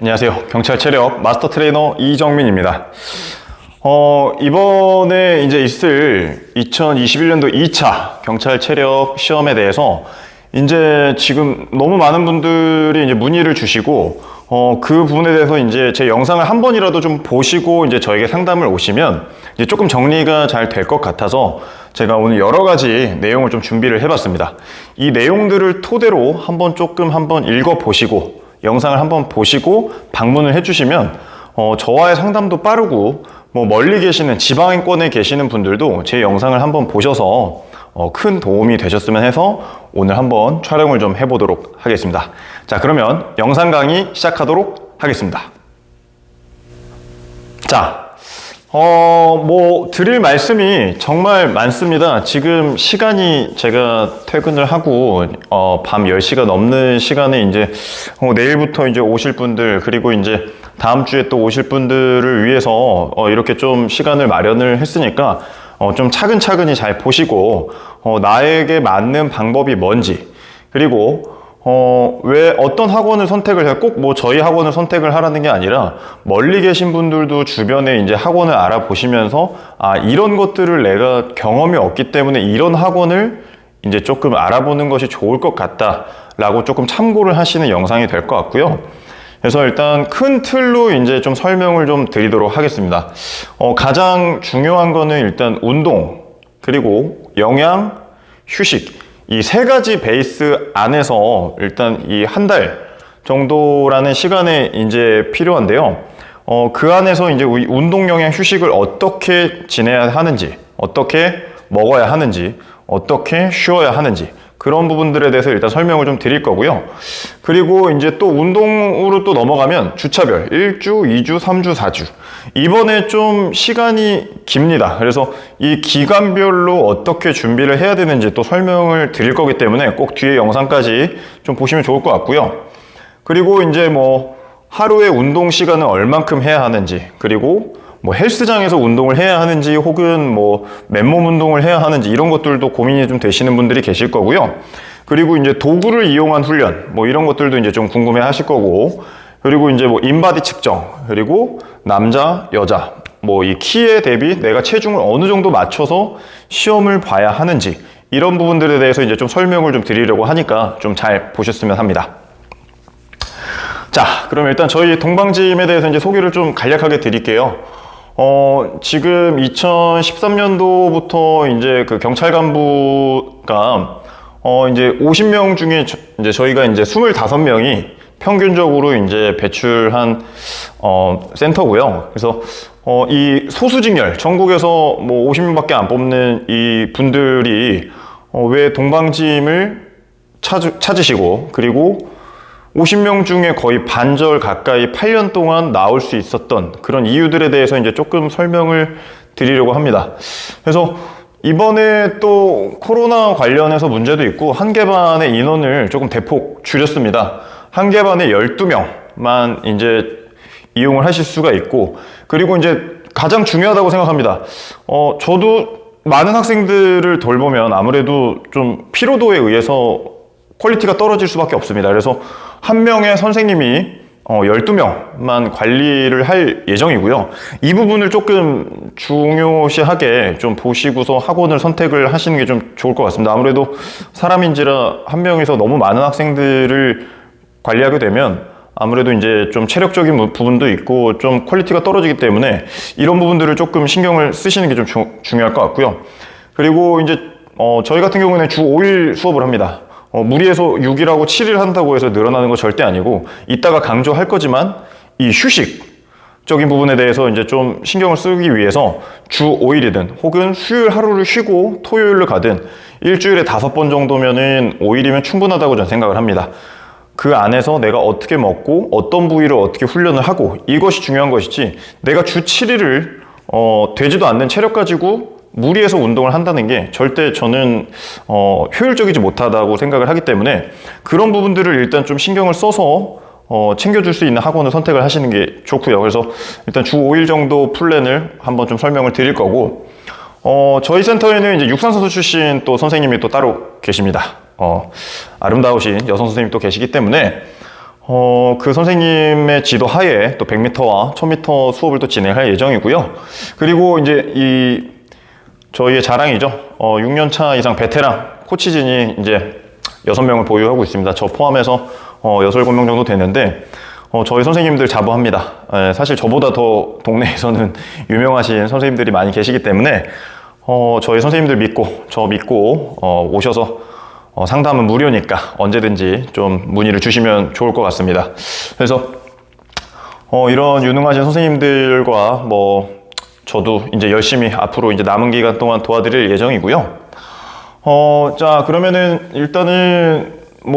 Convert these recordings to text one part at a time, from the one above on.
안녕하세요. 경찰 체력 마스터 트레이너 이정민입니다. 이번에 이제 있을 2021년도 2차 경찰 체력 시험에 대해서 이제 지금 너무 많은 분들이 이제 문의를 주시고 그 부분에 대해서 이제 제 영상을 한 번이라도 좀 보시고 이제 저에게 상담을 오시면 이제 조금 정리가 잘 될 것 같아서 제가 오늘 여러 가지 내용을 좀 준비를 해봤습니다. 이 내용들을 토대로 한번 읽어 보시고 영상을 한번 보시고 방문을 해주시면 저와의 상담도 빠르고 뭐 멀리 계시는 지방권에 계시는 분들도 제 영상을 한번 보셔서 큰 도움이 되셨으면 해서 오늘 한번 촬영을 좀 해보도록 하겠습니다. 자, 그러면 영상 강의 시작하도록 하겠습니다. 자, 뭐 드릴 말씀이 정말 많습니다. 지금 시간이 제가 퇴근을 하고 밤 10시가 넘는 시간에 이제 내일부터 이제 오실 분들, 그리고 이제 다음 주에 또 오실 분들을 위해서 이렇게 좀 시간을 마련을 했으니까 좀 차근차근히 잘 보시고 나에게 맞는 방법이 뭔지, 그리고 왜 어떤 학원을 선택을 해, 꼭 뭐 저희 학원을 선택을 하라는 게 아니라 멀리 계신 분들도 주변에 이제 학원을 알아보시면서 이런 것들을 내가 경험이 없기 때문에 이런 학원을 이제 조금 알아보는 것이 좋을 것 같다 라고 조금 참고를 하시는 영상이 될 것 같고요. 그래서 일단 큰 틀로 이제 좀 설명을 좀 드리도록 하겠습니다. 가장 중요한 거는 일단 운동, 그리고 영양, 휴식, 이 세 가지 베이스 안에서 일단 이 한 달 정도라는 시간에 이제 필요한데요. 그 안에서 이제 운동, 영양, 휴식을 어떻게 지내야 하는지, 어떻게 먹어야 하는지, 어떻게 쉬어야 하는지, 그런 부분들에 대해서 일단 설명을 좀 드릴 거고요. 그리고 이제 또 운동으로 또 넘어가면 주차별 1주, 2주, 3주, 4주. 이번에 좀 시간이 깁니다. 그래서 이 기간별로 어떻게 준비를 해야 되는지 또 설명을 드릴 거기 때문에 꼭 뒤에 영상까지 좀 보시면 좋을 것 같고요. 그리고 이제 뭐 하루에 운동 시간은 얼만큼 해야 하는지, 그리고 뭐 헬스장에서 운동을 해야 하는지 혹은 뭐 맨몸 운동을 해야 하는지 이런 것들도 고민이 좀 되시는 분들이 계실 거고요. 그리고 이제 도구를 이용한 훈련 뭐 이런 것들도 이제 좀 궁금해 하실 거고, 그리고 이제 뭐 인바디 측정, 그리고 남자, 여자 뭐 이 키에 대비 내가 체중을 어느 정도 맞춰서 시험을 봐야 하는지 이런 부분들에 대해서 이제 좀 설명을 좀 드리려고 하니까 좀 잘 보셨으면 합니다. 자, 그럼 일단 저희 동방짐에 대해서 이제 소개를 좀 간략하게 드릴게요. 지금 2013년도부터 이제 그 경찰 간부가 이제 50명 중에 이제 저희가 이제 25명이 평균적으로 이제 배출한 센터고요. 그래서 이 소수직렬 전국에서 뭐 50명밖에 안 뽑는 이 분들이 왜 동방짐을 찾으시고, 그리고 50명 중에 거의 반절 가까이 8년 동안 나올 수 있었던 그런 이유들에 대해서 이제 조금 설명을 드리려고 합니다. 그래서 이번에 또 코로나 관련해서 문제도 있고 한개반의 인원을 조금 대폭 줄였습니다. 한개반에 12명만 이제 이용을 하실 수가 있고, 그리고 이제 가장 중요하다고 생각합니다. 저도 많은 학생들을 돌보면 아무래도 좀 피로도에 의해서 퀄리티가 떨어질 수밖에 없습니다. 그래서 한 명의 선생님이 12명만 관리를 할 예정이고요. 이 부분을 조금 중요시하게 좀 보시고서 학원을 선택을 하시는 게 좀 좋을 것 같습니다. 아무래도 사람인지라 한 명에서 너무 많은 학생들을 관리하게 되면 아무래도 이제 좀 체력적인 부분도 있고 좀 퀄리티가 떨어지기 때문에 이런 부분들을 조금 신경을 쓰시는 게 좀 중요할 것 같고요. 그리고 이제 저희 같은 경우는 주 5일 수업을 합니다. 무리해서 6일하고 7일 한다고 해서 늘어나는 거 절대 아니고, 이따가 강조할 거지만 이 휴식적인 부분에 대해서 이제 좀 신경을 쓰기 위해서 주 5일이든 혹은 수요일 하루를 쉬고 토요일을 가든 일주일에 5번 정도면은 5일이면 충분하다고 저는 생각을 합니다. 그 안에서 내가 어떻게 먹고 어떤 부위를 어떻게 훈련을 하고 이것이 중요한 것이지, 내가 주 7일을 되지도 않는 체력 가지고 무리해서 운동을 한다는 게 절대 저는 효율적이지 못하다고 생각을 하기 때문에 그런 부분들을 일단 좀 신경을 써서 챙겨줄 수 있는 학원을 선택을 하시는 게 좋고요. 그래서 일단 주 5일 정도 플랜을 한번 좀 설명을 드릴 거고, 저희 센터에는 이제 육상선수 출신 또 선생님이 또 따로 계십니다. 아름다우신 여성 선생님이 또 계시기 때문에 그 선생님의 지도 하에 또 100m와 1000m 수업을 또 진행할 예정이고요. 그리고 이제 저희의 자랑이죠. 6년차 이상 베테랑 코치진이 이제 6명을 보유하고 있습니다. 저 포함해서 6, 7명 정도 되는데, 저희 선생님들 자부합니다. 사실 저보다 더 동네에서는 유명하신 선생님들이 많이 계시기 때문에, 저희 선생님들 믿고, 저 믿고, 오셔서 상담은 무료니까 언제든지 좀 문의를 주시면 좋을 것 같습니다. 그래서 이런 유능하신 선생님들과 저도 이제 열심히 앞으로 이제 남은 기간 동안 도와드릴 예정이고요. 자, 그러면은 일단은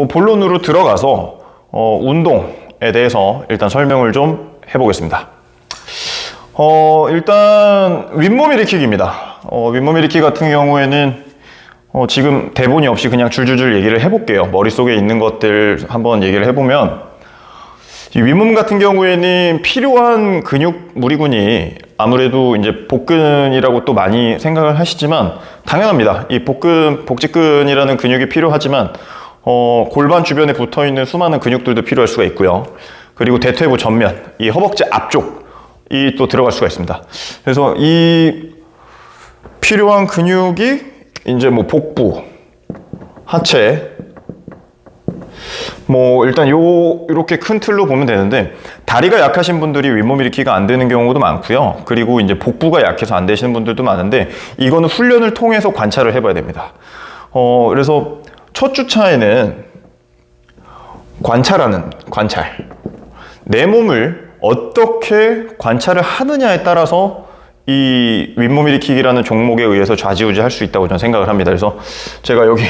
본론으로 들어가서 운동에 대해서 일단 설명을 좀 해보겠습니다. 일단 윗몸 일으키기입니다. 윗몸 일으키기 같은 경우에는 지금 대본이 없이 그냥 줄줄줄 얘기를 해볼게요. 머릿속에 있는 것들 한번 얘기를 해보면, 이 윗몸 같은 경우에는 필요한 근육 무리군이 아무래도 이제 복근이라고 또 많이 생각을 하시지만 당연합니다. 이 복직근이라는 근육이 필요하지만 골반 주변에 붙어 있는 수많은 근육들도 필요할 수가 있고요. 그리고 대퇴부 전면, 이 허벅지 앞쪽이 또 들어갈 수가 있습니다. 그래서 이 필요한 근육이 이제 복부, 하체, 일단 이렇게 큰 틀로 보면 되는데, 다리가 약하신 분들이 윗몸 일으키기가 안 되는 경우도 많고요. 그리고 이제 복부가 약해서 안 되시는 분들도 많은데, 이거는 훈련을 통해서 관찰을 해봐야 됩니다. 그래서 첫 주차에는 관찰. 내 몸을 어떻게 관찰을 하느냐에 따라서 이 윗몸 일으키기라는 종목에 의해서 좌지우지 할 수 있다고 저는 생각을 합니다. 그래서 제가 여기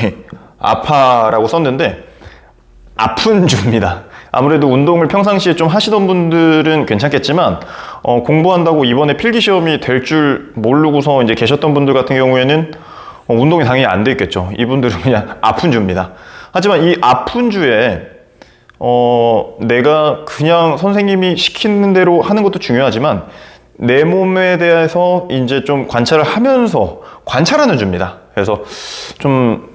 아파라고 썼는데, 아픈 주입니다. 아무래도 운동을 평상시에 좀 하시던 분들은 괜찮겠지만, 공부한다고 이번에 필기시험이 될 줄 모르고서 이제 계셨던 분들 같은 경우에는 운동이 당연히 안 돼 있겠죠. 이분들은 그냥 아픈 주입니다. 하지만 이 아픈 주에 내가 그냥 선생님이 시키는 대로 하는 것도 중요하지만, 내 몸에 대해서 이제 좀 관찰을 하면서 관찰하는 주입니다. 그래서 좀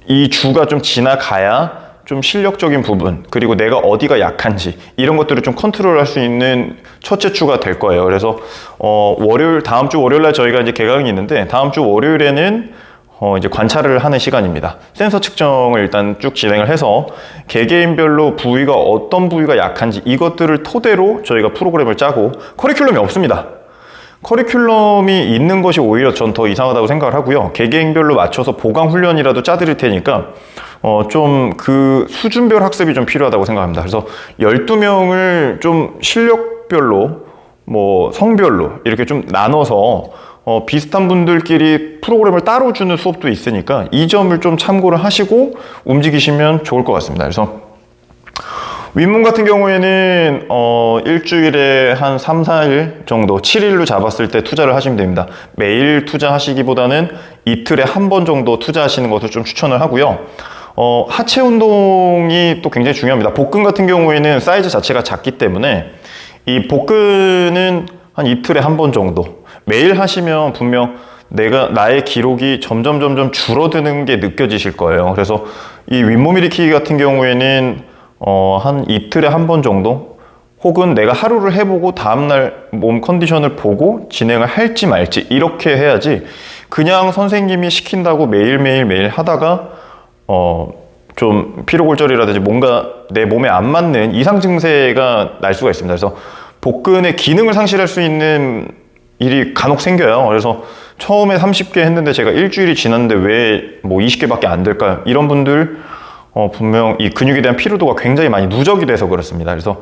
이 주가 좀 지나가야 좀 실력적인 부분, 그리고 내가 어디가 약한지 이런 것들을 좀 컨트롤할 수 있는 첫째 주가 될 거예요. 그래서 다음 주 월요일 날 저희가 이제 개강이 있는데, 다음 주 월요일에는 이제 관찰을 하는 시간입니다. 센서 측정을 일단 쭉 진행을 해서 개개인별로 부위가 어떤 부위가 약한지 이것들을 토대로 저희가 프로그램을 짜고, 커리큘럼이 없습니다. 커리큘럼이 있는 것이 오히려 전 더 이상하다고 생각을 하고요. 개개인별로 맞춰서 보강 훈련이라도 짜드릴 테니까 좀 그 수준별 학습이 좀 필요하다고 생각합니다. 그래서 12명을 좀 실력별로 성별로 이렇게 좀 나눠서 비슷한 분들끼리 프로그램을 따로 주는 수업도 있으니까 이 점을 좀 참고를 하시고 움직이시면 좋을 것 같습니다. 그래서 윗몸 같은 경우에는 일주일에 한 3, 4일 정도, 7일로 잡았을 때 투자를 하시면 됩니다. 매일 투자하시기보다는 이틀에 한 번 정도 투자하시는 것을 좀 추천을 하고요. 하체 운동이 또 굉장히 중요합니다. 복근 같은 경우에는 사이즈 자체가 작기 때문에 이 복근은 한 이틀에 한 번 정도, 매일 하시면 분명 나의 기록이 점점 줄어드는 게 느껴지실 거예요. 그래서 이 윗몸 일으키기 같은 경우에는 한 이틀에 한 번 정도, 혹은 내가 하루를 해보고 다음날 몸 컨디션을 보고 진행을 할지 말지 이렇게 해야지, 그냥 선생님이 시킨다고 매일 하다가 좀 피로골절이라든지 뭔가 내 몸에 안 맞는 이상 증세가 날 수가 있습니다. 그래서 복근의 기능을 상실할 수 있는 일이 간혹 생겨요. 그래서 처음에 30개 했는데 제가 일주일이 지났는데 왜 20개밖에 안 될까요? 이런 분들 분명 이 근육에 대한 피로도가 굉장히 많이 누적이 돼서 그렇습니다. 그래서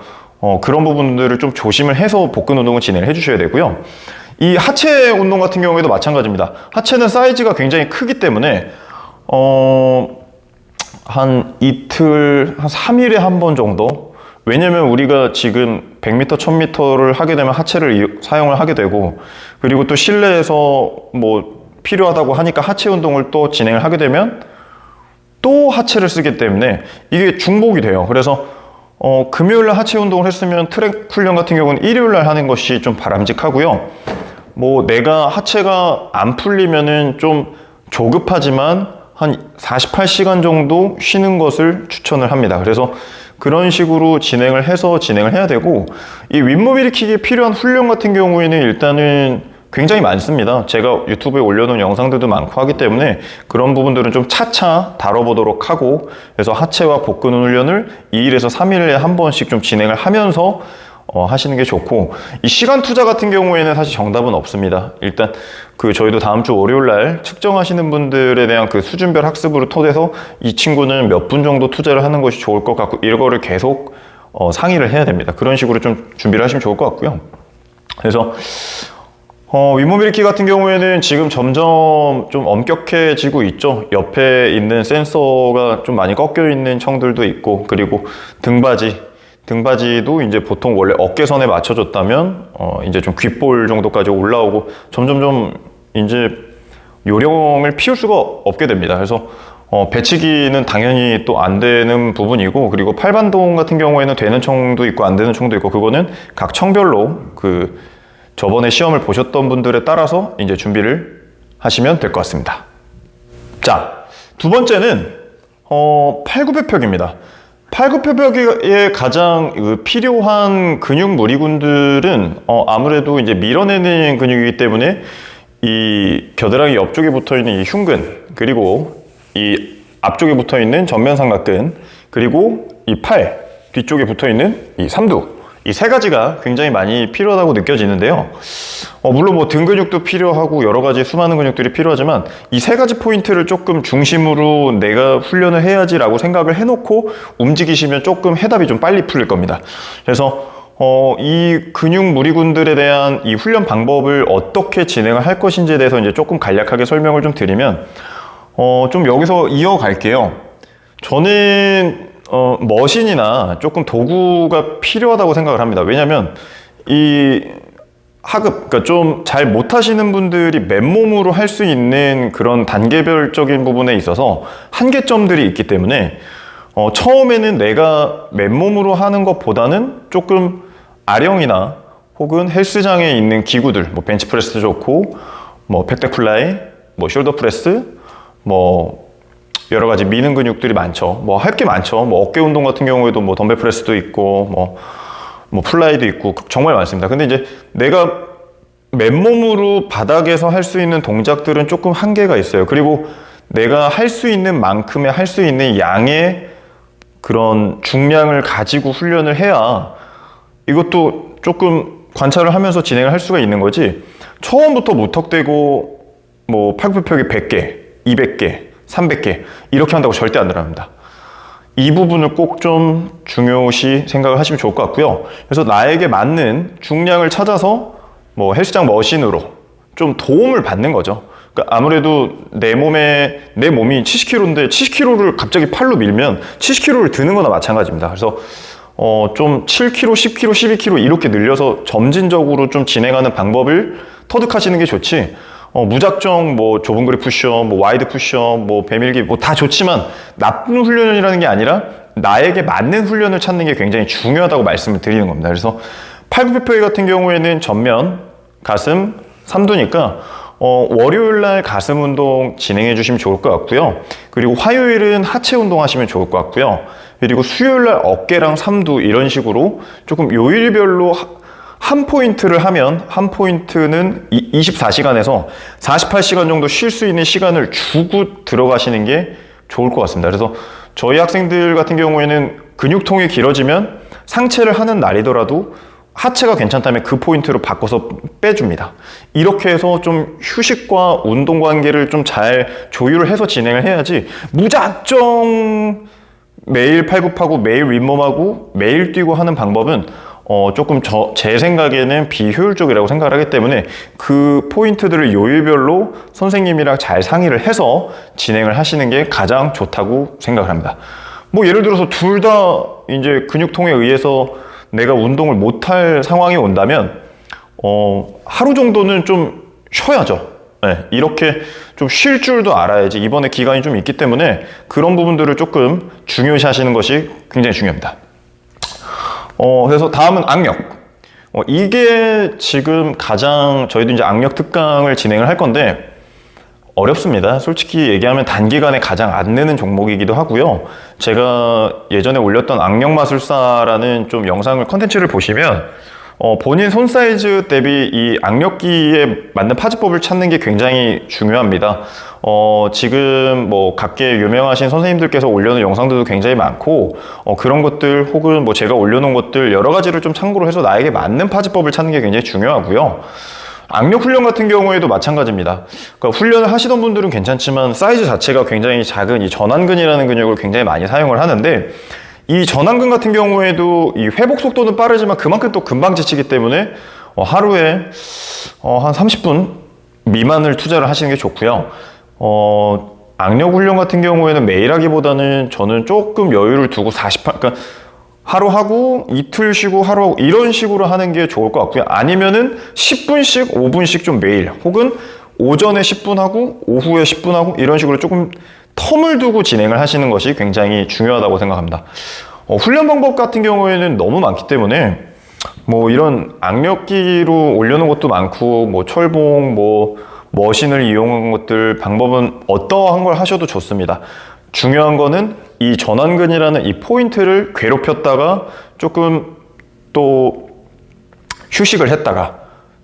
그런 부분들을 좀 조심을 해서 복근 운동을 진행을 해주셔야 되고요. 이 하체 운동 같은 경우에도 마찬가지입니다. 하체는 사이즈가 굉장히 크기 때문에 한 이틀, 한 3일에 한 번 정도, 왜냐면 우리가 지금 100m, 1000m를 하게 되면 하체를 사용을 하게 되고, 그리고 또 실내에서 필요하다고 하니까 하체 운동을 또 진행을 하게 되면 또 하체를 쓰기 때문에 이게 중복이 돼요. 그래서 금요일날 하체 운동을 했으면 트랙 훈련 같은 경우는 일요일날 하는 것이 좀 바람직하고요. 내가 하체가 안 풀리면은 좀 조급하지만 한 48시간 정도 쉬는 것을 추천을 합니다. 그래서 그런 식으로 진행을 해야 되고, 이 윗몸 일으키기에 필요한 훈련 같은 경우에는 일단은 굉장히 많습니다. 제가 유튜브에 올려놓은 영상들도 많고 하기 때문에 그런 부분들은 좀 차차 다뤄보도록 하고, 그래서 하체와 복근 훈련을 2일에서 3일에 한 번씩 좀 진행을 하면서 하시는 게 좋고, 이 시간 투자 같은 경우에는 사실 정답은 없습니다. 일단 저희도 다음 주 월요일 날 측정하시는 분들에 대한 그 수준별 학습으로 토대서 이 친구는 몇 분 정도 투자를 하는 것이 좋을 것 같고, 이거를 계속 상의를 해야 됩니다. 그런 식으로 좀 준비를 하시면 좋을 것 같고요. 그래서 윗몸 일으키기 같은 경우에는 지금 점점 좀 엄격해지고 있죠. 옆에 있는 센서가 좀 많이 꺾여 있는 청들도 있고, 그리고 등바지도 이제 보통 원래 어깨선에 맞춰줬다면 이제 좀 귓볼 정도까지 올라오고, 점점 좀 이제 요령을 피울 수가 없게 됩니다. 그래서 배치기는 당연히 또 안 되는 부분이고, 그리고 팔반동 같은 경우에는 되는 청도 있고 안 되는 청도 있고, 그거는 각 청별로 저번에 시험을 보셨던 분들에 따라서 이제 준비를 하시면 될 것 같습니다. 자, 두 번째는 팔굽혀펴기입니다. 팔굽혀펴기에 가장 필요한 근육 무리군들은 아무래도 이제 밀어내는 근육이기 때문에 이 겨드랑이 옆쪽에 붙어 있는 이 흉근, 그리고 이 앞쪽에 붙어 있는 전면 삼각근, 그리고 이 팔 뒤쪽에 붙어 있는 이 삼두, 이 세 가지가 굉장히 많이 필요하다고 느껴지는데요. 물론 뭐 등 근육도 필요하고 여러 가지 수많은 근육들이 필요하지만, 이 세 가지 포인트를 조금 중심으로 내가 훈련을 해야지라고 생각을 해놓고 움직이시면 조금 해답이 좀 빨리 풀릴 겁니다. 그래서 이 근육 무리군들에 대한 이 훈련 방법을 어떻게 진행을 할 것인지에 대해서 이제 조금 간략하게 설명을 좀 드리면, 좀 여기서 이어갈게요. 저는 머신이나 조금 도구가 필요하다고 생각을 합니다. 왜냐하면 이 하급, 그러니까 좀 잘 못하시는 분들이 맨몸으로 할 수 있는 그런 단계별적인 부분에 있어서 한계점들이 있기 때문에 처음에는 내가 맨몸으로 하는 것보다는 조금 아령이나 혹은 헬스장에 있는 기구들, 뭐 벤치프레스도 좋고, 뭐 팩데플라이, 뭐 숄더 프레스, 뭐 여러 가지 미는 근육들이 많죠. 뭐 할 게 많죠. 뭐 어깨 운동 같은 경우에도 뭐 덤벨 프레스도 있고, 뭐 플라이도 있고, 정말 많습니다. 근데 이제 내가 맨몸으로 바닥에서 할 수 있는 동작들은 조금 한계가 있어요. 그리고 내가 할 수 있는 만큼의 할 수 있는 양의 그런 중량을 가지고 훈련을 해야 이것도 조금 관찰을 하면서 진행을 할 수가 있는 거지, 처음부터 무턱대고 뭐 팔굽혀펴기 100개, 200개, 300개 이렇게 한다고 절대 안 들어갑니다. 이 부분을 꼭 좀 중요시 생각을 하시면 좋을 것 같고요. 그래서 나에게 맞는 중량을 찾아서 뭐 헬스장 머신으로 좀 도움을 받는 거죠. 그러니까 아무래도 내 몸이 70kg인데 70kg를 갑자기 팔로 밀면 70kg를 드는 거나 마찬가지입니다. 그래서 좀 7kg, 10kg, 12kg 이렇게 늘려서 점진적으로 좀 진행하는 방법을 터득하시는 게 좋지, 무작정 뭐 좁은 그립 푸시업, 뭐 와이드 푸시업, 뭐 배밀기 뭐 다 좋지만 나쁜 훈련이라는 게 아니라 나에게 맞는 훈련을 찾는 게 굉장히 중요하다고 말씀을 드리는 겁니다. 그래서 팔굽혀펴기 같은 경우에는 전면, 가슴, 삼두니까 월요일 날 가슴 운동 진행해 주시면 좋을 것 같고요. 그리고 화요일은 하체 운동 하시면 좋을 것 같고요. 그리고 수요일 날 어깨랑 삼두 이런 식으로 조금 요일별로 한 포인트를 하면, 한 포인트는 24시간에서 48시간 정도 쉴 수 있는 시간을 주고 들어가시는 게 좋을 것 같습니다. 그래서 저희 학생들 같은 경우에는 근육통이 길어지면 상체를 하는 날이더라도 하체가 괜찮다면 그 포인트로 바꿔서 빼줍니다. 이렇게 해서 좀 휴식과 운동 관계를 좀 잘 조율을 해서 진행을 해야지, 무작정 매일 팔굽하고 매일 윗몸하고 매일 뛰고 하는 방법은 조금 제 생각에는 비효율적이라고 생각을 하기 때문에 그 포인트들을 요일별로 선생님이랑 잘 상의를 해서 진행을 하시는 게 가장 좋다고 생각을 합니다. 뭐 예를 들어서 둘 다 이제 근육통에 의해서 내가 운동을 못할 상황이 온다면 하루 정도는 좀 쉬어야죠. 네, 이렇게 좀 쉴 줄도 알아야지. 이번에 기간이 좀 있기 때문에 그런 부분들을 조금 중요시 하시는 것이 굉장히 중요합니다. 그래서 다음은 악력. 이게 지금 가장, 저희도 이제 악력 특강을 진행을 할 건데, 어렵습니다. 솔직히 얘기하면 단기간에 가장 안 느는 종목이기도 하고요. 제가 예전에 올렸던 악력마술사라는 좀 영상을 컨텐츠를 보시면 본인 손 사이즈 대비 이 악력기에 맞는 파지법을 찾는 게 굉장히 중요합니다. 지금 뭐 각계 유명하신 선생님들께서 올려놓은 영상들도 굉장히 많고 그런 것들 혹은 뭐 제가 올려놓은 것들 여러 가지를 좀 참고로 해서 나에게 맞는 파지법을 찾는 게 굉장히 중요하고요. 악력 훈련 같은 경우에도 마찬가지입니다. 그러니까 훈련을 하시던 분들은 괜찮지만 사이즈 자체가 굉장히 작은 이 전완근이라는 근육을 굉장히 많이 사용을 하는데 이 전완근 같은 경우에도 이 회복 속도는 빠르지만 그만큼 또 금방 지치기 때문에 하루에 한 30분 미만을 투자를 하시는 게 좋고요. 악력 훈련 같은 경우에는 매일 하기보다는 저는 조금 여유를 두고 그러니까 하루 하고 이틀 쉬고 하루 하고 이런 식으로 하는 게 좋을 것 같고요. 아니면은 10분씩 5분씩 좀 매일 혹은 오전에 10분 하고 오후에 10분 하고 이런 식으로 조금 텀을 두고 진행을 하시는 것이 굉장히 중요하다고 생각합니다. 훈련 방법 같은 경우에는 너무 많기 때문에 뭐 이런 악력기로 올려놓은 것도 많고 뭐 철봉 뭐 머신을 이용한 것들 방법은 어떠한 걸 하셔도 좋습니다. 중요한 거는 이 전완근이라는 이 포인트를 괴롭혔다가 조금 또 휴식을 했다가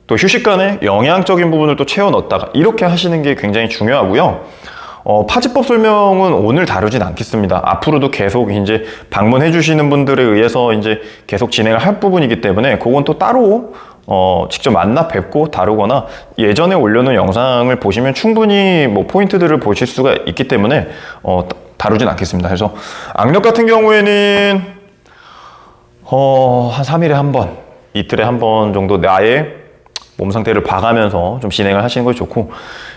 또 휴식간에 영양적인 부분을 또 채워 넣었다가 이렇게 하시는 게 굉장히 중요하고요. 파지법 설명은 오늘 다루진 않겠습니다. 앞으로도 계속 이제 방문해 주시는 분들에 의해서 이제 계속 진행을 할 부분이기 때문에 그건 또 따로 직접 만나 뵙고 다루거나 예전에 올려놓은 영상을 보시면 충분히 뭐 포인트들을 보실 수가 있기 때문에 다루진 않겠습니다. 그래서 악력 같은 경우에는 한 3일에 한 번, 이틀에 한 번 정도 나의 몸 상태를 봐가면서 좀 진행을 하시는 것이 좋고,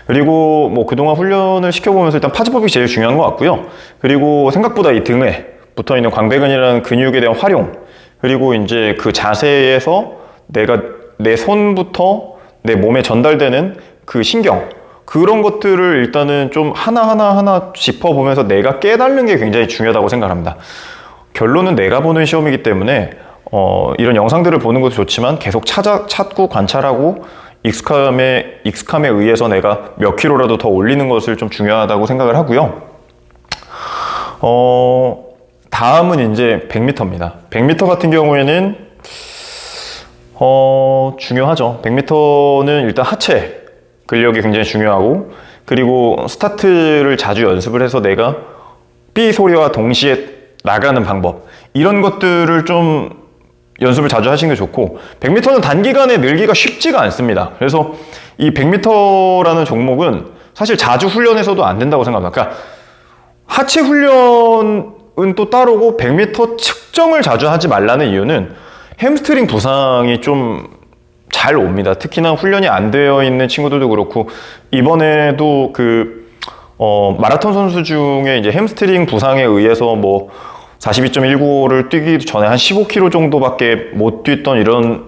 그리고 뭐 그동안 훈련을 시켜보면서 일단 파지법이 제일 중요한 것 같고요. 그리고 생각보다 이 등에 붙어 있는 광배근이라는 근육에 대한 활용, 그리고 이제 그 자세에서 내가 내 손부터 내 몸에 전달되는 그 신경, 그런 것들을 일단은 좀 하나하나 짚어보면서 내가 깨닫는 게 굉장히 중요하다고 생각합니다. 결론은 내가 보는 시험이기 때문에 이런 영상들을 보는 것도 좋지만 계속 찾고 관찰하고 익숙함에 의해서 내가 몇 킬로라도 더 올리는 것을 좀 중요하다고 생각을 하고요. 다음은 이제 100m입니다. 100m 같은 경우에는 중요하죠. 100m는 일단 하체 근력이 굉장히 중요하고, 그리고 스타트를 자주 연습을 해서 내가 삐 소리와 동시에 나가는 방법, 이런 것들을 좀 연습을 자주 하시는 게 좋고, 100m는 단기간에 늘기가 쉽지가 않습니다. 그래서 이 100m라는 종목은 사실 자주 훈련해서도 안 된다고 생각합니다. 그러니까 하체 훈련은 또 따르고 100m 측정을 자주 하지 말라는 이유는 햄스트링 부상이 좀 잘 옵니다. 특히나 훈련이 안 되어 있는 친구들도 그렇고, 이번에도 마라톤 선수 중에 이제 햄스트링 부상에 의해서 뭐 42.195를 뛰기 전에 한 15km 정도밖에 못 뛰었던 이런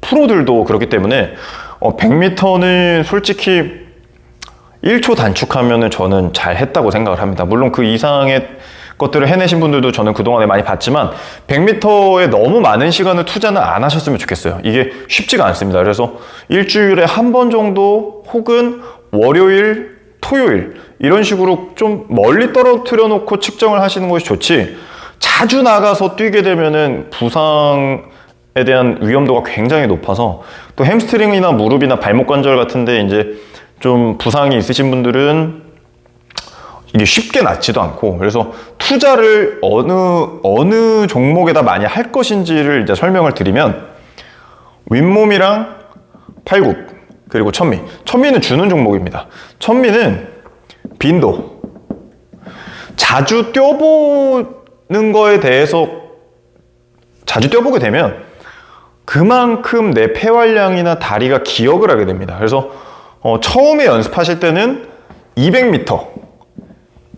프로들도 그렇기 때문에 100m는 솔직히 1초 단축하면은 저는 잘 했다고 생각을 합니다. 물론 그 이상의 것들을 해내신 분들도 저는 그동안에 많이 봤지만 100m에 너무 많은 시간을 투자는 안 하셨으면 좋겠어요. 이게 쉽지가 않습니다. 그래서 일주일에 한 번 정도 혹은 월요일, 토요일 이런 식으로 좀 멀리 떨어뜨려 놓고 측정을 하시는 것이 좋지, 자주 나가서 뛰게 되면은 부상에 대한 위험도가 굉장히 높아서, 또 햄스트링이나 무릎이나 발목 관절 같은데 이제 좀 부상이 있으신 분들은 이게 쉽게 낫지도 않고, 그래서 투자를 어느 종목에다 많이 할 것인지를 이제 설명을 드리면, 윗몸이랑 팔굽 그리고 천미는 주는 종목입니다. 천미는 빈도, 자주 뛰어보는 거에 대해서 자주 뛰어보게 되면 그만큼 내 폐활량이나 다리가 기억을 하게 됩니다. 그래서 처음에 연습하실 때는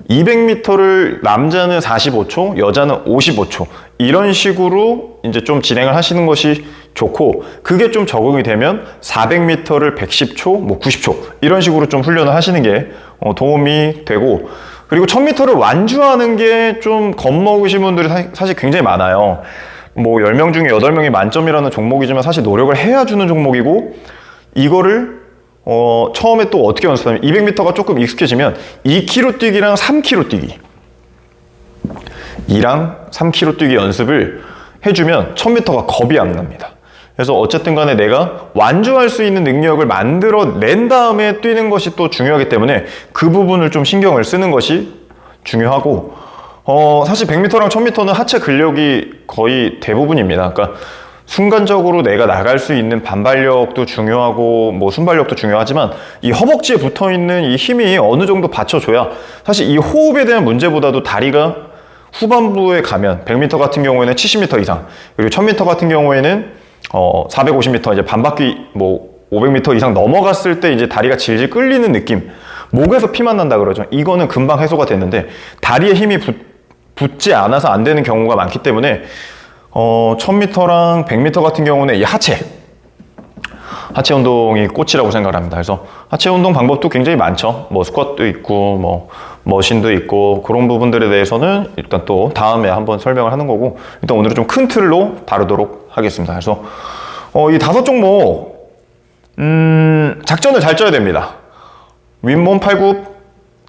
200m를 남자는 45초, 여자는 55초 이런 식으로 이제 좀 진행을 하시는 것이 좋고, 그게 좀 적응이 되면 400m를 110초, 뭐 90초 이런 식으로 좀 훈련을 하시는 게 도움이 되고, 그리고 1000m를 완주하는 게 좀 겁먹으신 분들이 사실 굉장히 많아요. 뭐 10명 중에 8명이 만점이라는 종목이지만 사실 노력을 해야 주는 종목이고, 이거를 처음에 또 어떻게 연습하냐면 200m가 조금 익숙해지면 2km 뛰기랑 3km 뛰기 2랑 3km 뛰기 연습을 해주면 1000m가 겁이 안 납니다. 그래서 어쨌든 간에 내가 완주할 수 있는 능력을 만들어낸 다음에 뛰는 것이 또 중요하기 때문에 그 부분을 좀 신경을 쓰는 것이 중요하고 사실 100m랑 1000m는 하체 근력이 거의 대부분입니다. 그러니까 순간적으로 내가 나갈 수 있는 반발력도 중요하고 뭐 순발력도 중요하지만 이 허벅지에 붙어있는 이 힘이 어느 정도 받쳐줘야 사실 이 호흡에 대한 문제보다도 다리가 후반부에 가면 100m 같은 경우에는 70m 이상 그리고 1000m 같은 경우에는 450m 이제 반바퀴 뭐 500m 이상 넘어갔을 때 이제 다리가 질질 끌리는 느낌 목에서 피만 난다 그러죠. 이거는 금방 해소가 됐는데 다리에 힘이 붙지 않아서 안 되는 경우가 많기 때문에 1000m랑 100m 같은 경우는 이 하체 운동이 꽃이라고 생각을 합니다. 그래서 하체 운동 방법도 굉장히 많죠. 뭐 스쿼트도 있고 뭐 머신도 있고 그런 부분들에 대해서는 일단 또 다음에 한번 설명을 하는 거고 일단 오늘은 좀 큰 틀로 다루도록 하겠습니다. 그래서 이 5종목 작전을 잘 짜야 됩니다. 윗몸 팔굽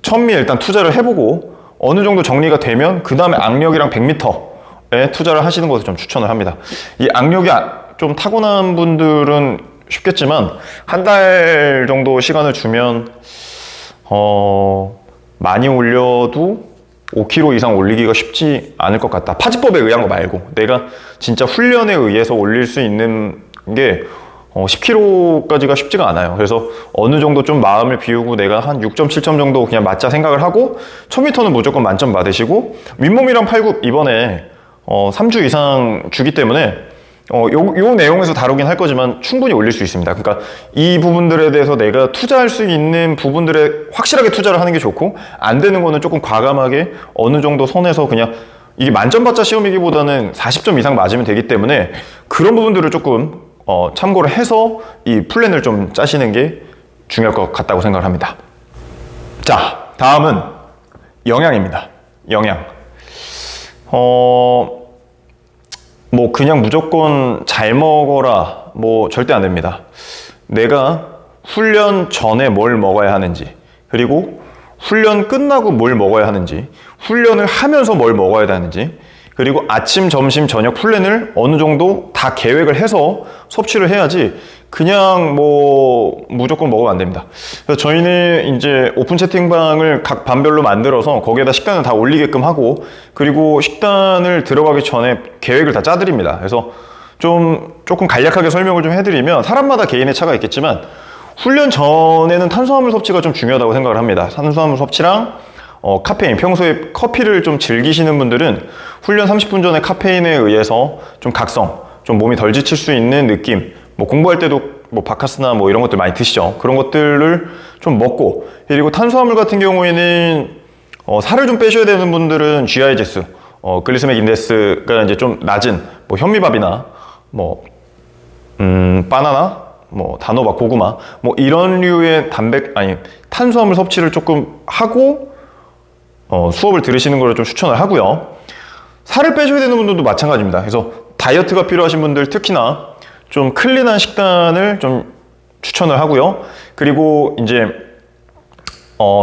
천미 일단 투자를 해보고 어느 정도 정리가 되면 그 다음에 악력이랑 100m에 투자를 하시는 것을 좀 추천을 합니다. 이 악력이 좀 타고난 분들은 쉽겠지만 한 달 정도 시간을 주면 많이 올려도 5kg 이상 올리기가 쉽지 않을 것 같다. 파지법에 의한 거 말고 내가 진짜 훈련에 의해서 올릴 수 있는 게 10kg까지가 쉽지가 않아요. 그래서 어느 정도 좀 마음을 비우고 내가 한 6점, 7점 정도 그냥 맞자 생각을 하고 1000m는 무조건 만점 받으시고 윗몸이랑 팔굽 이번에 3주 이상 주기 때문에 요 내용에서 다루긴 할 거지만 충분히 올릴 수 있습니다. 그러니까 이 부분들에 대해서 내가 투자할 수 있는 부분들에 확실하게 투자를 하는 게 좋고 안 되는 거는 조금 과감하게 어느 정도 선에서 그냥 이게 만점 받자 시험이기보다는 40점 이상 맞으면 되기 때문에 그런 부분들을 조금 참고를 해서 이 플랜을 좀 짜시는 게 중요할 것 같다고 생각을 합니다. 자, 다음은 영양입니다. 영양. 뭐 그냥 무조건 잘 먹어라 뭐 절대 안 됩니다. 내가 훈련 전에 뭘 먹어야 하는지 그리고 훈련 끝나고 뭘 먹어야 하는지 훈련을 하면서 뭘 먹어야 되는지 그리고 아침, 점심, 저녁 플랜을 어느 정도 다 계획을 해서 섭취를 해야지 그냥 뭐 무조건 먹으면 안 됩니다. 그래서 저희는 이제 오픈 채팅방을 각 반별로 만들어서 거기에다 식단을 다 올리게끔 하고 그리고 식단을 들어가기 전에 계획을 다 짜드립니다. 그래서 조금 간략하게 설명을 좀 해드리면 사람마다 개인의 차가 있겠지만 훈련 전에는 탄수화물 섭취가 좀 중요하다고 생각을 합니다. 탄수화물 섭취랑 카페인, 평소에 커피를 좀 즐기시는 분들은 훈련 30분 전에 카페인에 의해서 좀 각성, 좀 몸이 덜 지칠 수 있는 느낌 뭐 공부할 때도 뭐 바카스나 뭐 이런 것들 많이 드시죠. 그런 것들을 좀 먹고 그리고 탄수화물 같은 경우에는 살을 좀 빼셔야 되는 분들은 GI 지수, 글리세믹 인덱스가 이제 좀 낮은 뭐 현미밥이나 뭐 바나나, 뭐 단호박, 고구마 뭐 이런 류의 탄수화물 섭취를 조금 하고 수업을 들으시는 걸 좀 추천을 하고요. 살을 빼셔야 되는 분들도 마찬가지입니다. 그래서 다이어트가 필요하신 분들 특히나 좀 클린한 식단을 좀 추천을 하고요. 그리고 이제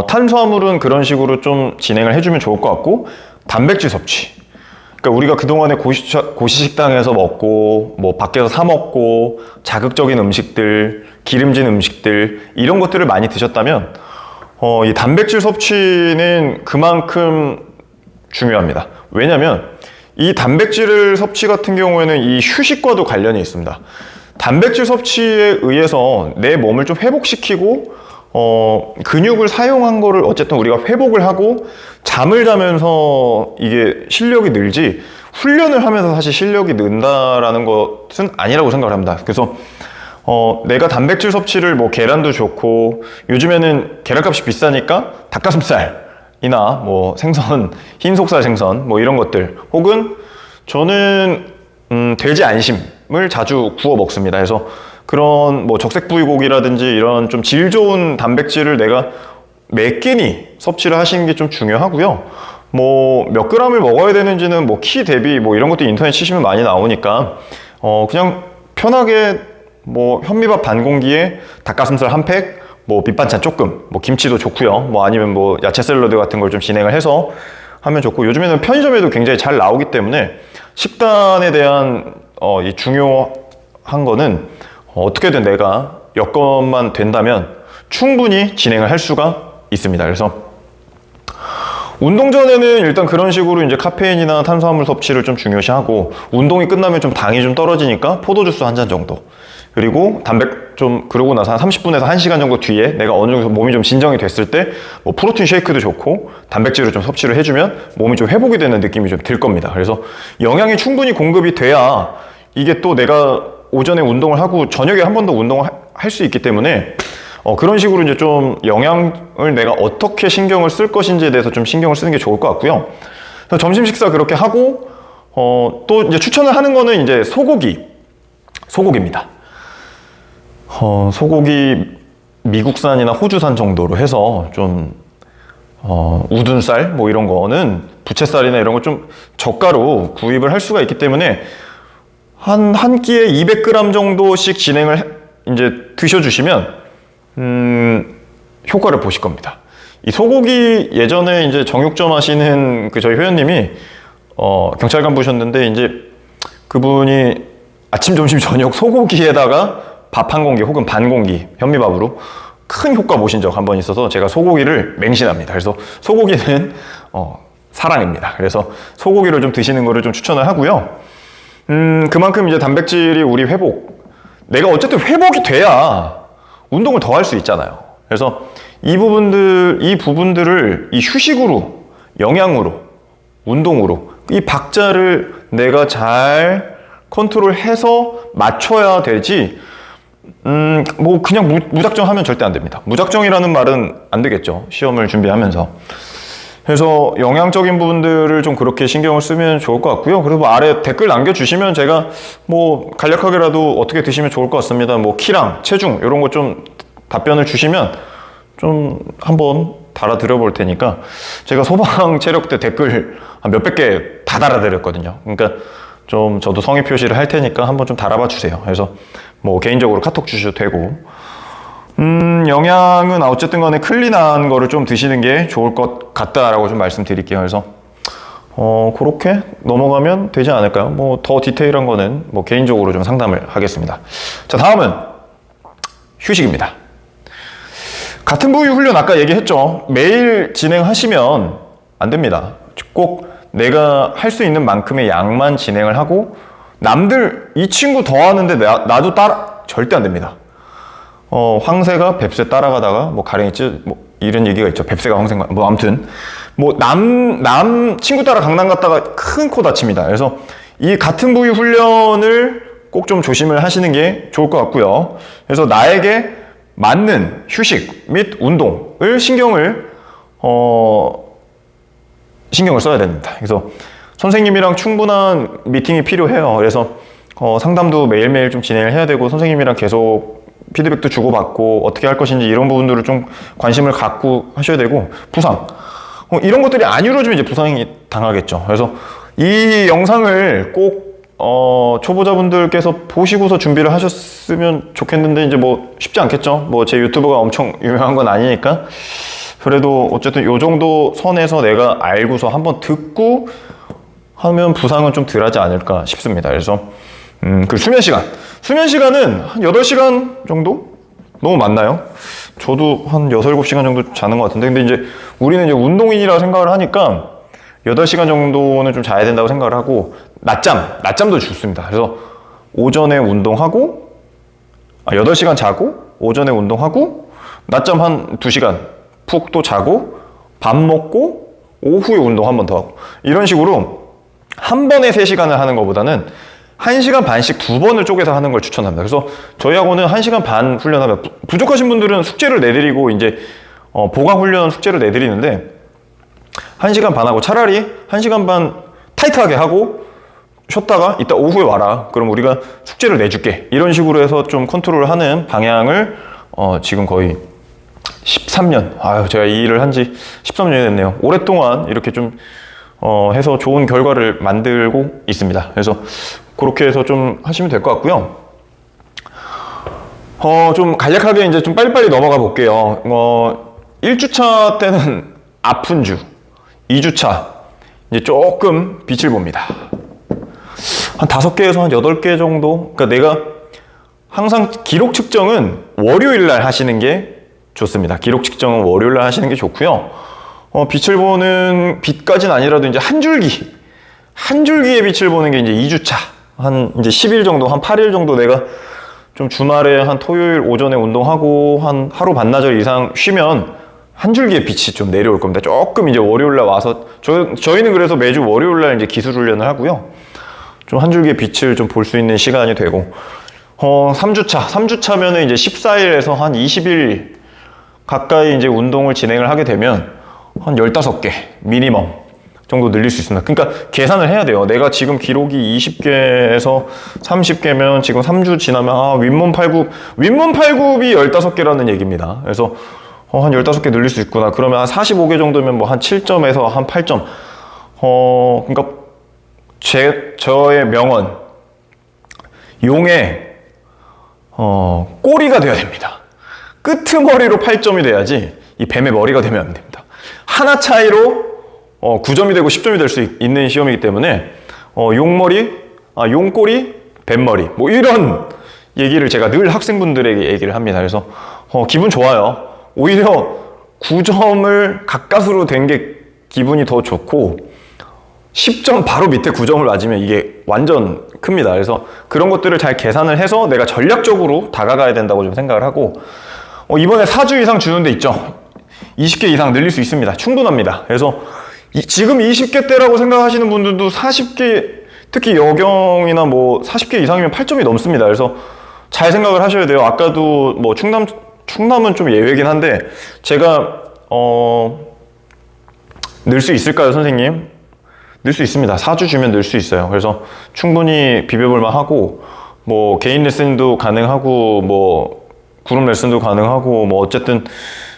탄수화물은 그런 식으로 좀 진행을 해주면 좋을 것 같고 단백질 섭취. 그러니까 우리가 그동안에 고시식당에서 먹고 뭐 밖에서 사 먹고 자극적인 음식들, 기름진 음식들 이런 것들을 많이 드셨다면 이 단백질 섭취는 그만큼 중요합니다. 왜냐면 이 단백질 섭취 같은 경우에는 이 휴식과도 관련이 있습니다. 단백질 섭취에 의해서 내 몸을 좀 회복시키고 근육을 사용한 거를 어쨌든 우리가 회복을 하고 잠을 자면서 이게 실력이 늘지 훈련을 하면서 사실 실력이 는다라는 것은 아니라고 생각을 합니다. 그래서 내가 단백질 섭취를 뭐 계란도 좋고 요즘에는 계란값이 비싸니까 닭가슴살이나 뭐 생선, 흰속살 생선 뭐 이런 것들 혹은 저는 돼지 안심을 자주 구워 먹습니다. 그래서 그런 뭐 적색부위고기라든지 이런 좀 질 좋은 단백질을 내가 몇 끼니 섭취를 하시는 게 좀 중요하고요. 뭐 몇 그램을 먹어야 되는지는 뭐 키 대비 뭐 이런 것도 인터넷 치시면 많이 나오니까 그냥 편하게 뭐 현미밥 반 공기에 닭가슴살 한 팩 뭐 밑반찬 조금, 뭐 김치도 좋고요. 뭐 아니면 뭐 야채 샐러드 같은 걸 좀 진행을 해서 하면 좋고, 요즘에는 편의점에도 굉장히 잘 나오기 때문에 식단에 대한 이 중요한 거는 어떻게든 내가 여건만 된다면 충분히 진행을 할 수가 있습니다. 그래서 운동 전에는 일단 그런 식으로 이제 카페인이나 탄수화물 섭취를 좀 중요시하고, 운동이 끝나면 좀 당이 좀 떨어지니까 포도주스 한 잔 정도, 그리고 단백 좀, 그러고 나서 한 30분에서 1시간 정도 뒤에 내가 어느 정도 몸이 좀 진정이 됐을 때 뭐 프로틴 쉐이크도 좋고 단백질을 좀 섭취를 해주면 몸이 좀 회복이 되는 느낌이 좀 들 겁니다. 그래서 영양이 충분히 공급이 돼야 이게 또 내가 오전에 운동을 하고 저녁에 한 번 더 운동을 할 수 있기 때문에 그런 식으로 이제 좀 영양을 내가 어떻게 신경을 쓸 것인지에 대해서 좀 신경을 쓰는 게 좋을 것 같고요. 그래서 점심 식사 그렇게 하고, 또 이제 추천을 하는 거는 이제 소고기입니다. 소고기 미국산이나 호주산 정도로 해서 좀, 우둔살 뭐 이런 거는 부채살이나 이런 거 좀 저가로 구입을 할 수가 있기 때문에 한 끼에 200g 정도씩 진행을 이제 드셔주시면 효과를 보실 겁니다. 이 소고기, 예전에 이제 정육점 하시는 그 저희 회원님이 경찰 간부셨는데, 이제 그분이 아침, 점심, 저녁 소고기에다가 밥 한 공기 혹은 반 공기 현미밥으로 큰 효과 보신 적 한 번 있어서 제가 소고기를 맹신합니다. 그래서 소고기는 사랑입니다. 그래서 소고기를 좀 드시는 거를 좀 추천을 하고요. 그만큼 이제 단백질이 우리 내가 어쨌든 회복이 돼야 운동을 더 할 수 있잖아요. 그래서 이 부분들을 이 휴식으로, 영양으로, 운동으로 이 박자를 내가 잘 컨트롤해서 맞춰야 되지, 뭐 그냥 무작정 하면 절대 안 됩니다. 무작정이라는 말은 안 되겠죠. 시험을 준비하면서. 그래서 영양적인 부분들을 좀 그렇게 신경을 쓰면 좋을 것 같고요. 그리고 아래 댓글 남겨주시면 제가 뭐 간략하게라도 어떻게 드시면 좋을 것 같습니다. 뭐 키랑 체중 이런 거 좀 답변을 주시면 좀 한번 달아드려 볼 테니까, 제가 소방 체력 때 댓글 한 몇백 개 다 달아드렸거든요. 그러니까 좀 저도 성의 표시를 할 테니까 한번 좀 달아봐 주세요. 그래서 뭐 개인적으로 카톡 주셔도 되고, 영양은 어쨌든 간에 클린한 거를 좀 드시는 게 좋을 것 같다라고 좀 말씀드릴게요. 그래서 그렇게 넘어가면 되지 않을까요? 뭐 더 디테일한 거는 뭐 개인적으로 좀 상담을 하겠습니다. 자, 다음은 휴식입니다. 같은 부위 훈련 아까 얘기했죠. 매일 진행하시면 안 됩니다. 꼭 내가 할 수 있는 만큼의 양만 진행을 하고, 남들 이 친구 더 하는데 나도 절대 안 됩니다. 황새가 뱁새 따라가다가 뭐 가랭이 뭐 이런 얘기가 있죠. 뱁새가 황새가, 뭐 아무튼 뭐 남 친구 따라 강남 갔다가 큰 코 다칩니다. 그래서 이 같은 부위 훈련을 꼭 좀 조심을 하시는 게 좋을 것 같고요. 그래서 나에게 맞는 휴식 및 운동을 신경을 써야 됩니다. 그래서 선생님이랑 충분한 미팅이 필요해요. 그래서 상담도 매일매일 좀 진행을 해야 되고, 선생님이랑 계속 피드백도 주고받고 어떻게 할 것인지 이런 부분들을 좀 관심을 갖고 하셔야 되고, 부상 이런 것들이 안 이루어지면 이제 부상이 당하겠죠. 그래서 이 영상을 꼭 초보자분들께서 보시고서 준비를 하셨으면 좋겠는데, 이제 뭐 쉽지 않겠죠. 뭐 제 유튜브가 엄청 유명한 건 아니니까. 그래도 어쨌든 요 정도 선에서 내가 알고서 한번 듣고 하면 부상은 좀 덜하지 않을까 싶습니다. 그래서 그 수면 시간은 한 8시간 정도? 너무 많나요? 저도 한 6, 7시간 정도 자는 것 같은데, 근데 이제 우리는 이제 운동인이라 생각을 하니까 8시간 정도는 좀 자야 된다고 생각을 하고, 낮잠도 좋습니다. 그래서 오전에 운동하고, 8시간 자고, 오전에 운동하고, 낮잠 한 2시간 푹 또 자고, 밥 먹고, 오후에 운동 한 번 더 하고, 이런 식으로 한 번에 3시간을 하는 것보다는 1시간 반씩 2번을 쪼개서 하는 걸 추천합니다. 그래서 저희 학원은 1시간 반 훈련하면, 부족하신 분들은 숙제를 내드리고 이제 보강 훈련 숙제를 내드리는데, 1시간 반 하고, 차라리 1시간 반 타이트하게 하고 쉬었다가 이따 오후에 와라, 그럼 우리가 숙제를 내줄게, 이런 식으로 해서 좀 컨트롤을 하는 방향을 지금 거의 13년, 제가 이 일을 한 지 13년이 됐네요. 오랫동안 이렇게 좀 해서 좋은 결과를 만들고 있습니다. 그래서 그렇게 해서 좀 하시면 될 것 같고요. 좀 간략하게 이제 좀 빨리빨리 넘어가 볼게요. 1주차 때는 아픈 주, 2주차 이제 조금 빛을 봅니다. 한 5개에서 한 8개 정도. 그러니까 내가 항상 기록 측정은 월요일 날 하시는 게 좋습니다. 기록 측정은 월요일 날 하시는 게 좋고요. 빛을 보는 빛까지는 아니라도 이제 한 줄기의 빛을 보는 게 이제 2주차. 한 이제 10일 정도, 한 8일 정도 내가 좀 주말에 한 토요일 오전에 운동하고 한 하루 반나절 이상 쉬면 한 줄기의 빛이 좀 내려올 겁니다. 조금 이제 월요일 날 와서 저희는 그래서 매주 월요일 날 이제 기술 훈련을 하고요. 좀 한 줄기의 빛을 좀 볼 수 있는 시간이 되고 3주차면은 이제 14일에서 한 20일 가까이 이제 운동을 진행을 하게 되면 한 15개 미니멈 정도 늘릴 수 있습니다. 그러니까 계산을 해야 돼요. 내가 지금 기록이 20개에서 30개면 지금 3주 지나면 윗몸 팔굽이 15개라는 얘기입니다. 그래서 한 15개 늘릴 수 있구나. 그러면 한 45개 정도면 뭐 한 7점에서 한 8점. 그러니까 저의 명언 용의 꼬리가 돼야 됩니다. 끄트머리로 8점이 돼야지 이 뱀의 머리가 되면 안 됩니다. 하나 차이로 9점이 되고 10점이 될 수 있는 시험이기 때문에 용꼬리, 뱀머리 뭐 이런 얘기를 제가 늘 학생분들에게 얘기를 합니다. 그래서 기분 좋아요. 오히려 9점을 가까스로 된 게 기분이 더 좋고 10점 바로 밑에 9점을 맞으면 이게 완전 큽니다. 그래서 그런 것들을 잘 계산을 해서 내가 전략적으로 다가가야 된다고 좀 생각을 하고 이번에 4주 이상 주는 데 있죠. 20개 이상 늘릴 수 있습니다. 충분합니다. 그래서 지금 20개 때라고 생각하시는 분들도 40개, 특히 여경이나 뭐 40개 이상이면 8점이 넘습니다. 그래서 잘 생각을 하셔야 돼요. 아까도 뭐 충남은 좀 예외긴 한데 제가 늘 수 있을까요, 선생님? 늘 수 있습니다. 4주 주면 늘 수 있어요. 그래서 충분히 비벼볼만 하고 뭐 개인 레슨도 가능하고 뭐 그룹 레슨도 가능하고 뭐 어쨌든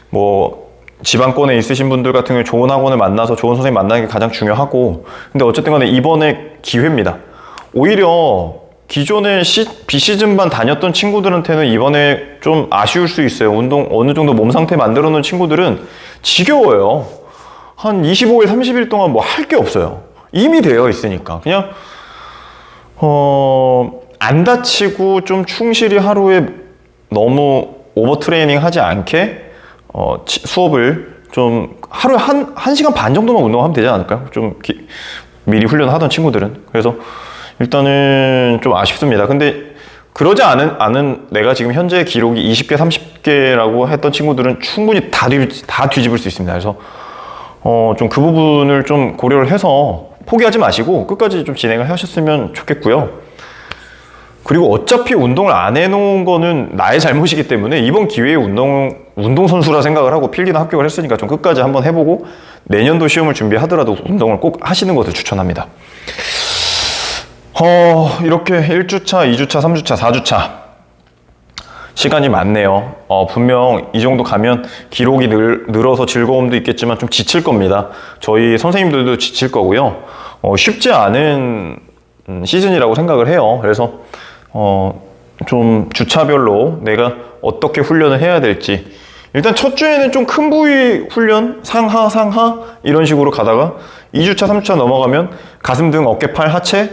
뭐 지방권에 있으신 분들 같은 경우에 좋은 학원을 만나서 좋은 선생님 만나는 게 가장 중요하고 근데 어쨌든 간에 이번에 기회입니다. 오히려 기존에 비시즌반 다녔던 친구들한테는 이번에 좀 아쉬울 수 있어요. 운동 어느 정도 몸 상태 만들어 놓은 친구들은 지겨워요. 한 25일, 30일 동안 뭐 할 게 없어요. 이미 되어 있으니까. 그냥 안 다치고 좀 충실히 하루에 너무 오버 트레이닝 하지 않게 수업을 좀 하루에 한 시간 반 정도만 운동하면 되지 않을까요? 좀 미리 훈련하던 친구들은. 그래서 일단은 좀 아쉽습니다. 근데 그러지 않은 내가 지금 현재 기록이 20개, 30개라고 했던 친구들은 충분히 다 뒤집을 수 있습니다. 그래서 좀 그 부분을 좀 고려를 해서 포기하지 마시고 끝까지 좀 진행을 하셨으면 좋겠고요. 그리고 어차피 운동을 안 해놓은 거는 나의 잘못이기 때문에 이번 기회에 운동선수라 생각을 하고 필기나 합격을 했으니까 좀 끝까지 한번 해보고 내년도 시험을 준비하더라도 운동을 꼭 하시는 것을 추천합니다. 이렇게 1주차, 2주차, 3주차, 4주차 시간이 많네요. 분명 이 정도 가면 기록이 늘어서 즐거움도 있겠지만 좀 지칠 겁니다. 저희 선생님들도 지칠 거고요. 쉽지 않은 시즌이라고 생각을 해요. 그래서 좀 주차별로 내가 어떻게 훈련을 해야 될지 일단 첫 주에는 좀 큰 부위 훈련 상하 이런 식으로 가다가 2주차 3주차 넘어가면 가슴 등 어깨 팔 하체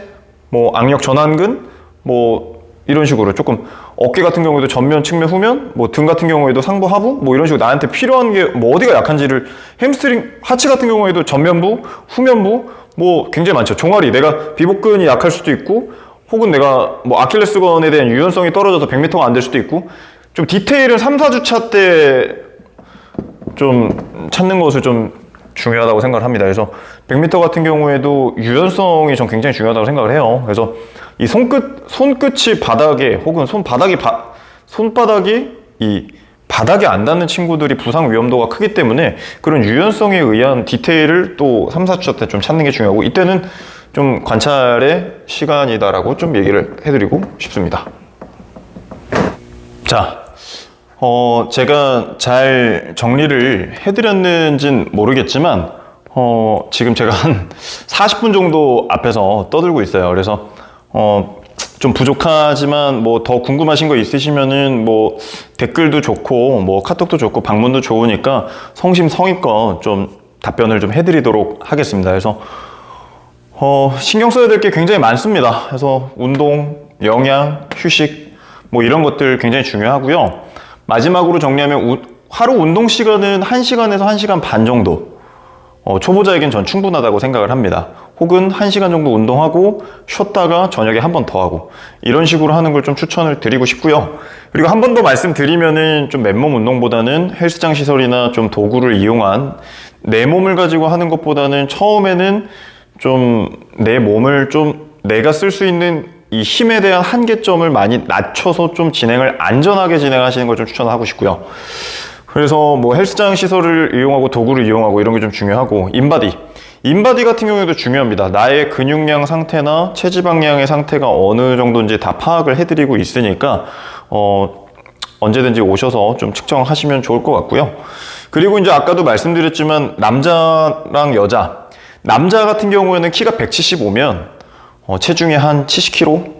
뭐 악력 전완근 뭐 이런 식으로 조금 어깨 같은 경우에도 전면 측면 후면 뭐 등 같은 경우에도 상부 하부 뭐 이런 식으로 나한테 필요한 게 뭐 어디가 약한지를 햄스트링 하체 같은 경우에도 전면부 후면부 뭐 굉장히 많죠. 종아리 내가 비복근이 약할 수도 있고 혹은 내가 뭐 아킬레스건에 대한 유연성이 떨어져서 100m가 안 될 수도 있고 좀 디테일은 3, 4주차 때 좀 찾는 것을 좀 중요하다고 생각을 합니다. 그래서 100m 같은 경우에도 유연성이 전 굉장히 중요하다고 생각을 해요. 그래서 이 손끝이 바닥에 혹은 손바닥이 이 바닥에 안 닿는 친구들이 부상 위험도가 크기 때문에 그런 유연성에 의한 디테일을 또 3, 4주차 때 좀 찾는 게 중요하고 이때는 좀 관찰의 시간이다라고 좀 얘기를 해드리고 싶습니다. 자, 제가 잘 정리를 해드렸는지는 모르겠지만 지금 제가 한 40분 정도 앞에서 떠들고 있어요. 그래서 좀 부족하지만 뭐 더 궁금하신 거 있으시면은 뭐 댓글도 좋고 뭐 카톡도 좋고 방문도 좋으니까 성심성의껏 좀 답변을 좀 해드리도록 하겠습니다. 그래서 신경 써야 될 게 굉장히 많습니다. 그래서 운동, 영양, 휴식 뭐 이런 것들 굉장히 중요하고요. 마지막으로 정리하면 하루 운동 시간은 1시간에서 1시간 반 정도 초보자에겐 전 충분하다고 생각을 합니다. 혹은 1시간 정도 운동하고 쉬었다가 저녁에 한 번 더 하고 이런 식으로 하는 걸 좀 추천을 드리고 싶고요. 그리고 한 번 더 말씀드리면은 좀 맨몸 운동보다는 헬스장 시설이나 좀 도구를 이용한 내 몸을 가지고 하는 것보다는 처음에는 좀 내 몸을 좀 내가 쓸 수 있는 이 힘에 대한 한계점을 많이 낮춰서 좀 진행을 안전하게 진행하시는 걸 좀 추천하고 싶고요. 그래서 뭐 헬스장 시설을 이용하고 도구를 이용하고 이런 게 좀 중요하고 인바디 같은 경우에도 중요합니다. 나의 근육량 상태나 체지방량의 상태가 어느 정도인지 다 파악을 해드리고 있으니까 언제든지 오셔서 좀 측정하시면 좋을 것 같고요. 그리고 이제 아까도 말씀드렸지만 남자랑 여자, 남자 같은 경우에는 키가 175면 체중이 한 70kg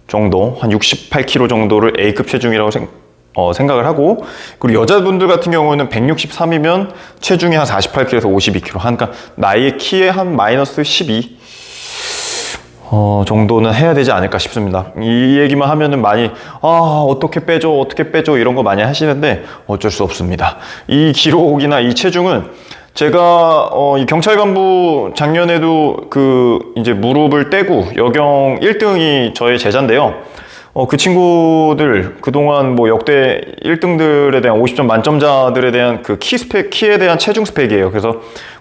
정도, 한 68kg 정도를 A급 체중이라고 생각을 하고, 그리고 여자분들 같은 경우는 163이면 체중이 한 48kg에서 52kg, 그러니까 나의 키에 한 마이너스 12 정도는 해야 되지 않을까 싶습니다. 이 얘기만 하면은 많이 어떻게 빼줘 이런 거 많이 하시는데 어쩔 수 없습니다. 이 기록이나 이 체중은 제가 이 경찰 간부 작년에도 이제 무릎을 떼고 여경 1등이 저의 제자인데요. 그 친구들 그동안 뭐 역대 1등들에 대한 50점 만점자들에 대한 그 키에 대한 체중 스펙이에요. 그래서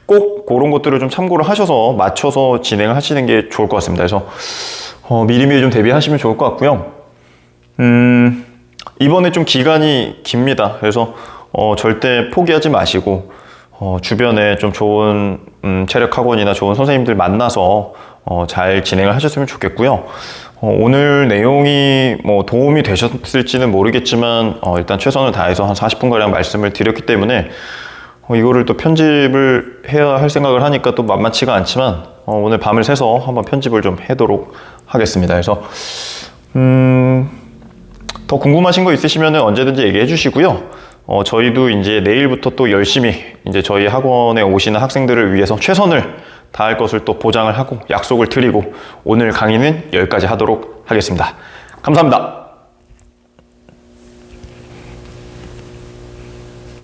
꼭 그런 것들을 좀 참고를 하셔서 맞춰서 진행을 하시는 게 좋을 것 같습니다. 그래서 미리미리 좀 대비하시면 좋을 것 같고요. 이번에 좀 기간이 깁니다. 그래서 절대 포기하지 마시고 주변에 좀 좋은 체력 학원이나 좋은 선생님들 만나서 잘 진행을 하셨으면 좋겠고요. 오늘 내용이 뭐 도움이 되셨을지는 모르겠지만 일단 최선을 다해서 한 40분가량 말씀을 드렸기 때문에 이거를 또 편집을 해야 할 생각을 하니까 또 만만치가 않지만 오늘 밤을 새서 한번 편집을 좀 하도록 하겠습니다. 그래서 더 궁금하신 거 있으시면 언제든지 얘기해 주시고요. 저희도 이제 내일부터 또 열심히 이제 저희 학원에 오시는 학생들을 위해서 최선을 다할 것을 또 보장을 하고 약속을 드리고 오늘 강의는 여기까지 하도록 하겠습니다. 감사합니다.